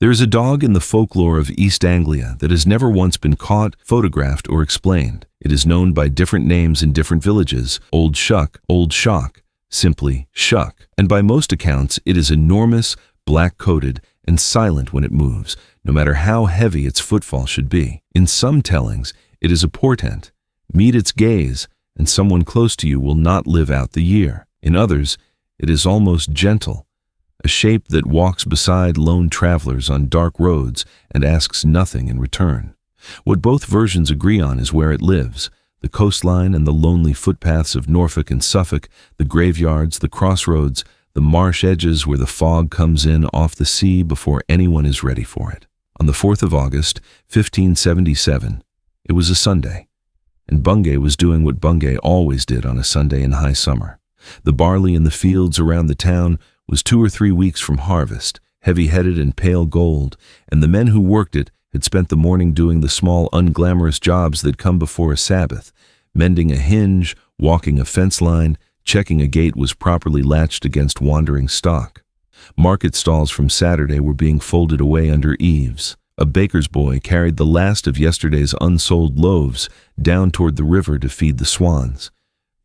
There is a dog in the folklore of East Anglia that has never once been caught, photographed, or explained. It is known by different names in different villages: Old Shuck, Old Shock, simply Shuck. And by most accounts, it is enormous, black-coated, and silent when it moves, no matter how heavy its footfall should be. In some tellings, it is a portent. Meet its gaze, and someone close to you will not live out the year. In others, it is almost gentle, a shape that walks beside lone travelers on dark roads and asks nothing in return. What both versions agree on is where it lives: the coastline and the lonely footpaths of Norfolk and Suffolk, the graveyards, the crossroads, the marsh edges where the fog comes in off the sea before anyone is ready for it. On the 4th of August, 1577, it was a Sunday, and Bungay was doing what Bungay always did on a Sunday in high summer. The barley in the fields around the town was 2 or 3 weeks from harvest, heavy-headed and pale gold, and the men who worked it had spent the morning doing the small, unglamorous jobs that come before a Sabbath: mending a hinge, walking a fence line, checking a gate was properly latched against wandering stock. Market stalls from Saturday were being folded away under eaves. A baker's boy carried the last of yesterday's unsold loaves down toward the river to feed the swans,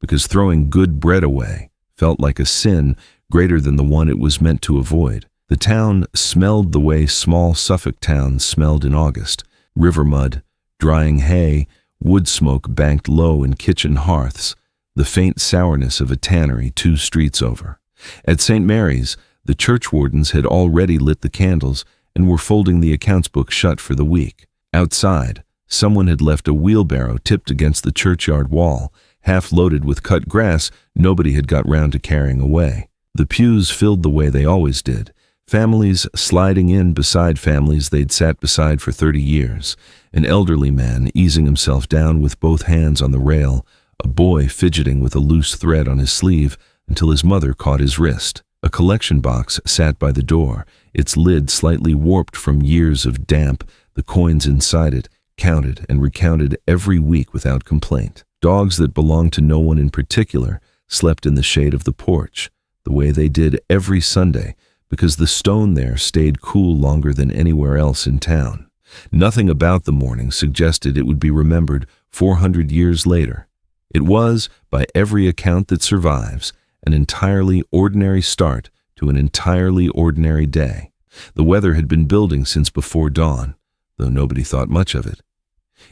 because throwing good bread away felt like a sin greater than the one it was meant to avoid. The town smelled the way small Suffolk towns smelled in August: river mud, drying hay, wood smoke banked low in kitchen hearths, the faint sourness of a tannery 2 streets over. At St. Mary's, the churchwardens had already lit the candles and were folding the accounts book shut for the week. Outside, someone had left a wheelbarrow tipped against the churchyard wall, half loaded with cut grass nobody had got round to carrying away. The pews filled the way they always did, families sliding in beside families they'd sat beside for 30 years, an elderly man easing himself down with both hands on the rail, a boy fidgeting with a loose thread on his sleeve until his mother caught his wrist. A collection box sat by the door, its lid slightly warped from years of damp, the coins inside it counted and recounted every week without complaint. Dogs that belonged to no one in particular slept in the shade of the porch, the way they did every Sunday, because the stone there stayed cool longer than anywhere else in town. Nothing about the morning suggested it would be remembered 400 years later. It was, by every account that survives, an entirely ordinary start to an entirely ordinary day. The weather had been building since before dawn, though nobody thought much of it.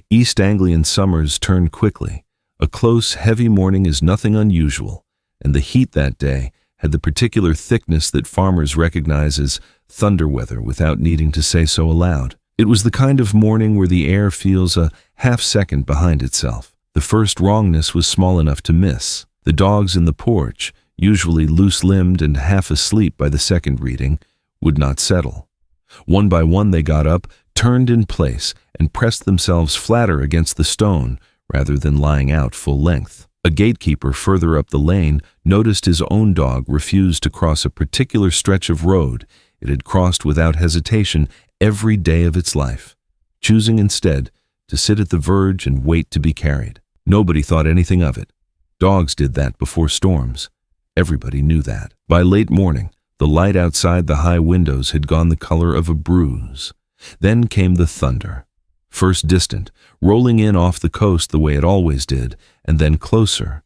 East Anglian summers turned quickly. A close, heavy morning is nothing unusual, and the heat that day had the particular thickness that farmers recognize as thunder weather without needing to say so aloud. It was the kind of morning where the air feels a half-second behind itself. The first wrongness was small enough to miss. The dogs in the porch, usually loose-limbed and half asleep by the second reading, would not settle. One by one they got up, turned in place, and pressed themselves flatter against the stone rather than lying out full length. A gatekeeper further up the lane noticed his own dog refused to cross a particular stretch of road it had crossed without hesitation every day of its life, choosing instead to sit at the verge and wait to be carried. Nobody thought anything of it. Dogs did that before storms. Everybody knew that. By late morning, the light outside the high windows had gone the color of a bruise. Then came the thunder. First distant, rolling in off the coast the way it always did, and then closer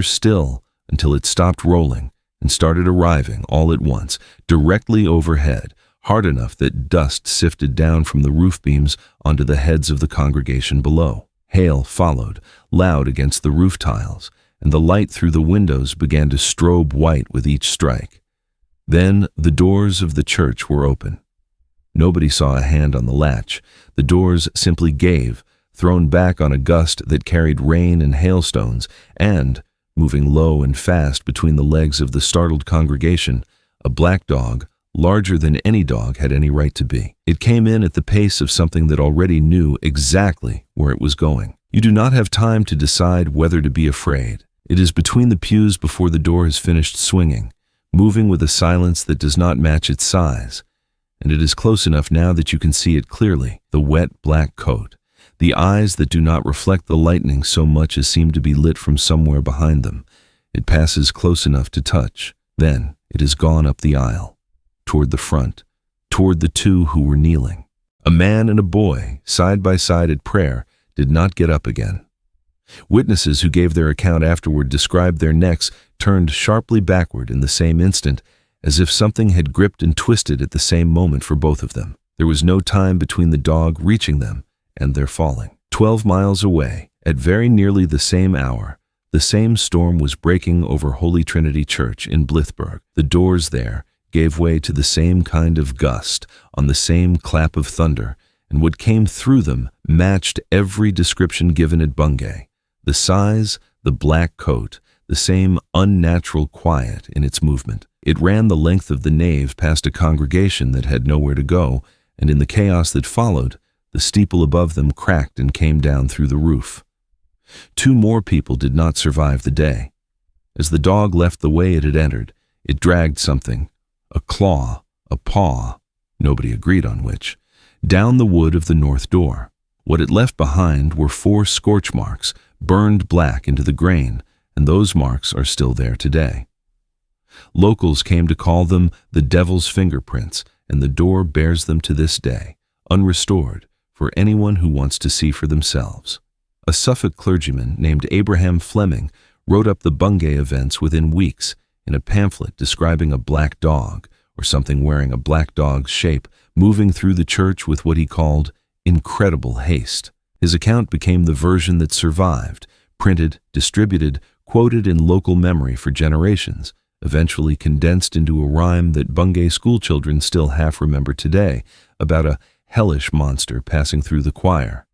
still, until it stopped rolling and started arriving all at once, directly overhead, hard enough that dust sifted down from the roof beams onto the heads of the congregation below. Hail followed, loud against the roof tiles, and the light through the windows began to strobe white with each strike. Then the doors of the church were open. Nobody saw a hand on the latch. The doors simply gave, thrown back on a gust that carried rain and hailstones, and, moving low and fast between the legs of the startled congregation, a black dog, larger than any dog had any right to be. It came in at the pace of something that already knew exactly where it was going. You do not have time to decide whether to be afraid. It is between the pews before the door has finished swinging, moving with a silence that does not match its size, and it is close enough now that you can see it clearly, the wet black coat, the eyes that do not reflect the lightning so much as seem to be lit from somewhere behind them. It passes close enough to touch. Then it is gone up the aisle, toward the front, toward the two who were kneeling. A man and a boy, side by side at prayer, did not get up again. Witnesses who gave their account afterward described their necks turned sharply backward in the same instant, as if something had gripped and twisted at the same moment for both of them. There was no time between the dog reaching them and their falling. 12 miles away, at very nearly the same hour, the same storm was breaking over Holy Trinity Church in Blithburgh. The doors there gave way to the same kind of gust on the same clap of thunder, and what came through them matched every description given at Bungay. The size, the black coat, the same unnatural quiet in its movement. It ran the length of the nave past a congregation that had nowhere to go, and in the chaos that followed, the steeple above them cracked and came down through the roof. 2 more people did not survive the day. As the dog left the way it had entered, it dragged something, a claw, a paw, nobody agreed on which, down the wood of the north door. What it left behind were 4 scorch marks, burned black into the grain, and those marks are still there today. Locals came to call them the devil's fingerprints, and the door bears them to this day, unrestored, for anyone who wants to see for themselves. A Suffolk clergyman named Abraham Fleming wrote up the Bungay events within weeks in a pamphlet describing a black dog, or something wearing a black dog's shape, moving through the church with what he called incredible haste. His account became the version that survived, printed, distributed, quoted in local memory for generations, eventually condensed into a rhyme that Bungay schoolchildren still half remember today, about a hellish monster passing through the choir.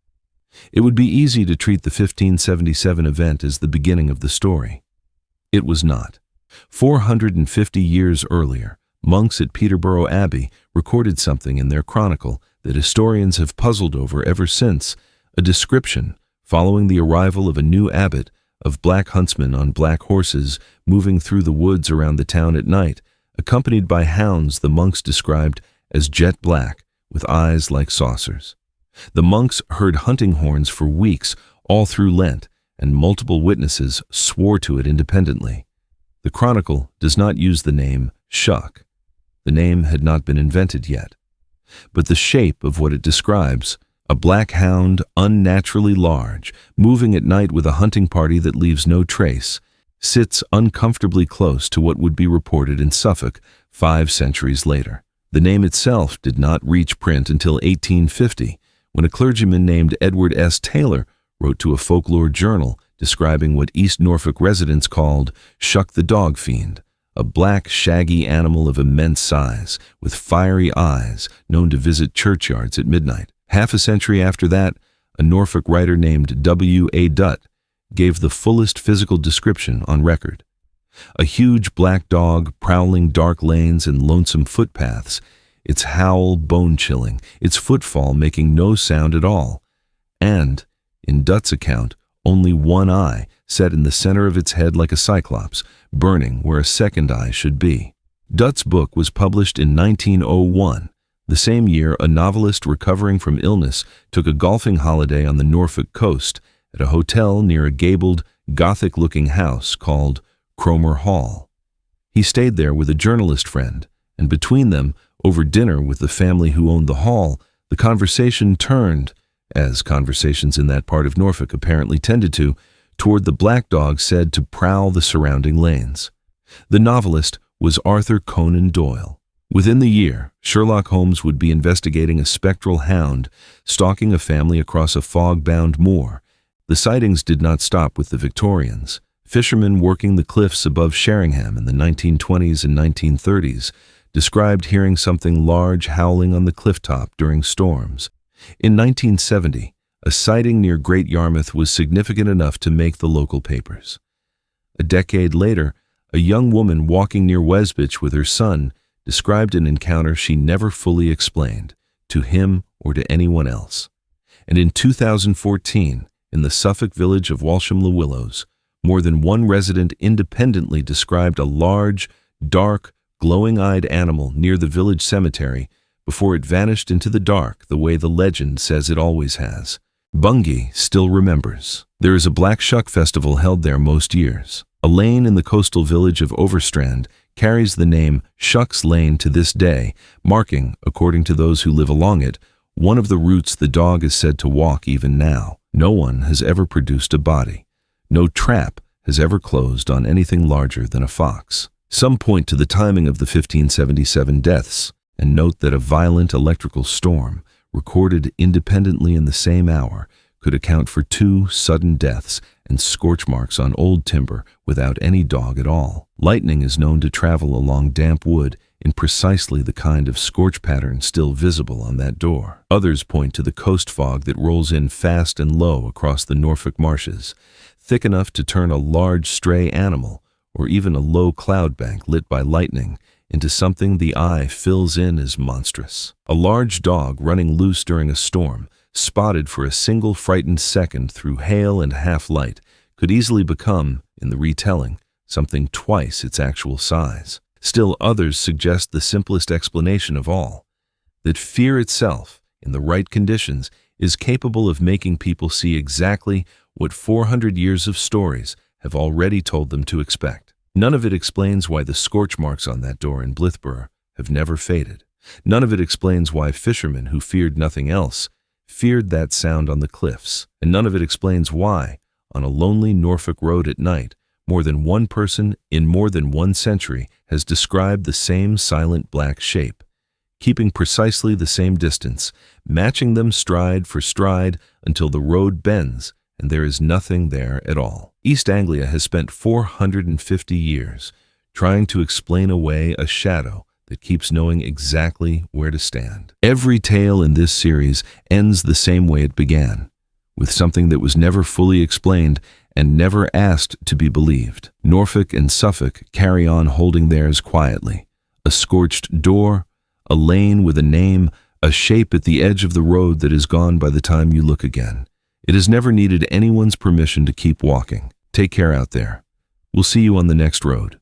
It would be easy to treat the 1577 event as the beginning of the story. It was not. 450 years earlier, monks at Peterborough Abbey recorded something in their chronicle that historians have puzzled over ever since, a description, following the arrival of a new abbot, of black huntsmen on black horses moving through the woods around the town at night, accompanied by hounds the monks described as jet black, with eyes like saucers. The monks heard hunting horns for weeks, all through Lent, and multiple witnesses swore to it independently. The chronicle does not use the name Shuck. The name had not been invented yet. But the shape of what it describes, a black hound unnaturally large, moving at night with a hunting party that leaves no trace, sits uncomfortably close to what would be reported in Suffolk 5 centuries later. The name itself did not reach print until 1850, when a clergyman named Edward S. Taylor wrote to a folklore journal describing what East Norfolk residents called Shuck the dog fiend, a black, shaggy animal of immense size, with fiery eyes, known to visit churchyards at midnight. Half a century after that, a Norfolk writer named W. A. Dutt gave the fullest physical description on record. A huge black dog prowling dark lanes and lonesome footpaths, its howl bone-chilling, its footfall making no sound at all, and, in Dutt's account, only one eye set in the center of its head like a cyclops, burning where a second eye should be. Dutt's book was published in 1901. The same year, a novelist recovering from illness took a golfing holiday on the Norfolk coast at a hotel near a gabled, Gothic-looking house called Cromer Hall. He stayed there with a journalist friend, and between them, over dinner with the family who owned the hall, the conversation turned, as conversations in that part of Norfolk apparently tended to, toward the black dog said to prowl the surrounding lanes. The novelist was Arthur Conan Doyle. Within the year, Sherlock Holmes would be investigating a spectral hound stalking a family across a fog-bound moor. The sightings did not stop with the Victorians. Fishermen working the cliffs above Sheringham in the 1920s and 1930s described hearing something large howling on the clifftop during storms. In 1970, a sighting near Great Yarmouth was significant enough to make the local papers. A decade later, a young woman walking near Wesbich with her son described an encounter she never fully explained, to him or to anyone else. And in 2014, in the Suffolk village of Walsham-le-Willows, more than one resident independently described a large, dark, glowing-eyed animal near the village cemetery before it vanished into the dark the way the legend says it always has. Bungay still remembers. There is a Black Shuck festival held there most years. A lane in the coastal village of Overstrand carries the name Shuck's Lane to this day, marking, according to those who live along it, one of the routes the dog is said to walk even now. No one has ever produced a body. No trap has ever closed on anything larger than a fox. Some point to the timing of the 1577 deaths and note that a violent electrical storm, recorded independently in the same hour, could account for 2 sudden deaths and scorch marks on old timber without any dog at all. Lightning is known to travel along damp wood in precisely the kind of scorch pattern still visible on that door. Others point to the coast fog that rolls in fast and low across the Norfolk marshes, thick enough to turn a large stray animal or even a low cloud bank lit by lightning into something the eye fills in as monstrous. A large dog running loose during a storm, spotted for a single frightened second through hail and half-light, could easily become, in the retelling, something twice its actual size. Still others suggest the simplest explanation of all, that fear itself, in the right conditions, is capable of making people see exactly what 400 years of stories have already told them to expect. None of it explains why the scorch marks on that door in Blithborough have never faded. None of it explains why fishermen who feared nothing else feared that sound on the cliffs. And none of it explains why, on a lonely Norfolk road at night, more than one person in more than one century has described the same silent black shape, keeping precisely the same distance, matching them stride for stride until the road bends and there is nothing there at all. East Anglia has spent 450 years trying to explain away a shadow that keeps knowing exactly where to stand. Every tale in this series ends the same way it began, with something that was never fully explained and never asked to be believed. Norfolk and Suffolk carry on holding theirs quietly. A scorched door, a lane with a name, a shape at the edge of the road that is gone by the time you look again. It has never needed anyone's permission to keep walking. Take care out there. We'll see you on the next road.